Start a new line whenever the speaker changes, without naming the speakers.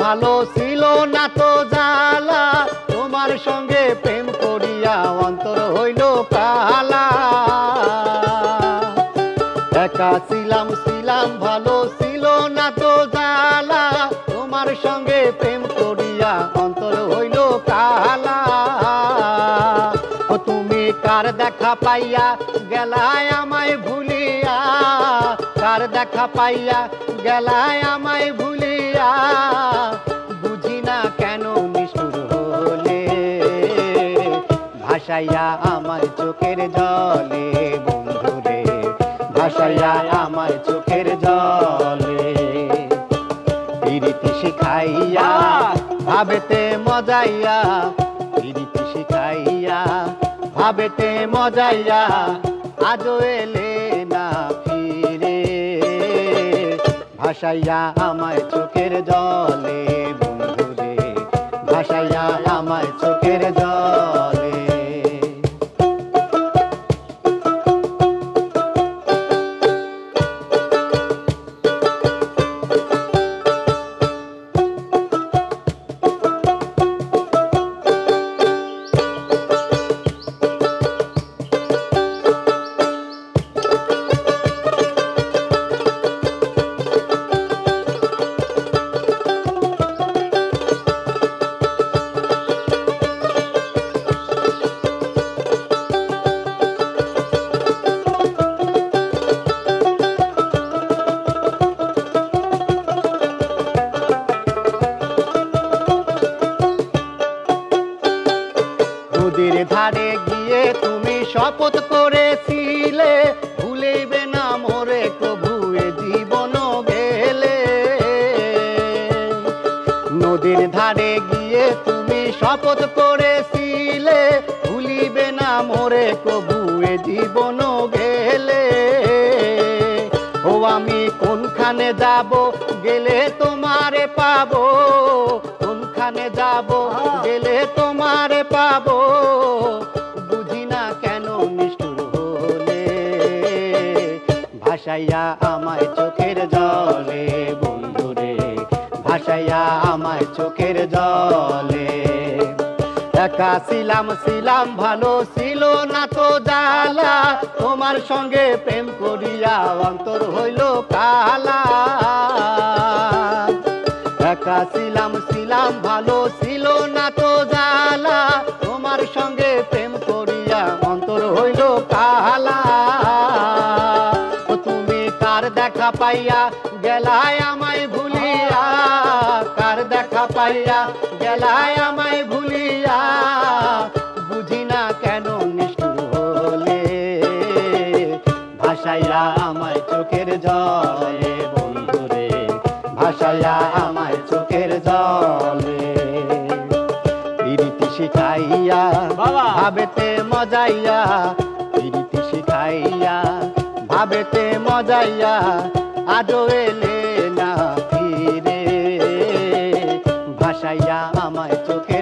ভালো ছিল না তো জ্বালা, তোমার সঙ্গে প্রেম করিয়া অন্তর হইল কালা। একা ছিলাম ভালো ছিল না তো জ্বালা, তোমার সঙ্গে প্রেম করিয়া অন্তর হইল কালা। ও তুমি কার দেখা পাইয়া গেলায় আমায় ভুলিয়া, কার দেখা পাইয়া গেলায় আমায় ভুলিয়া, বুঝি না কেন নিষ্ঠুর হলে, ভাসাইয়া আমার চোখের জলে বন্ধুরে, ভাসাইয়া আমার চোখের জলে। প্রীতি শিখাইয়া ভাবেতে মজাইয়া, প্রীতি শিখাইয়া ভাবেতে মজাইয়া, আজও এলে না ফিরে, ভাসাইয়া আমায় চোখের জলে বন্ধুরে, ভাসাইয়া আমায় চোখের জলে। নদীর ধারে গিয়ে তুমি শপথ করেছিলে, ভুলিবে না মোরে কভু এ জীবন গেলে। নদীর ধারে গিয়ে তুমি শপথ করেছিলে, ভুলিবে না মোরে কভু এ জীবন গেলে। ও আমি কোনখানে যাব গেলে তোমারে পাবো, কোনখানে যাব গেলে তোমারে পাবো, বুঝি না কেন নিষ্ঠুর হলে, ভাসাইয়া আমায় চোখের জলে বন্ধুরে, ভাসাইয়া আমায় চোখের জলে। একা ছিলাম ভালো ছিল না তো জ্বালা, তোমার সঙ্গে প্রেম করিয়া অন্তর হইল কালা। একা ছিলাম ভালো ছিল না তো জ্বালা, তোমার সঙ্গে প্রেম করিয়া অন্তর হইল কালা। ও তুমি কার দেখা পাইয়া গেলায় আমায় ভুলিয়া, কার দেখা পাইয়া গেলায় আমায় ভুলিয়া, বুঝি না কেন নিষ্ঠুর হলে, ভাসাইয়া আমায় চোখের জলে বন্ধুরে, ভাসাইয়া আমায় চোখের জলে। প্রীতি শিখাইয়া ভাবেতে মজাইয়া, প্রীতি শিখাইয়া ভাবেতে মজাইয়া, আজও এলে না ফিরে, ভাসাইয়া আমায় চোখের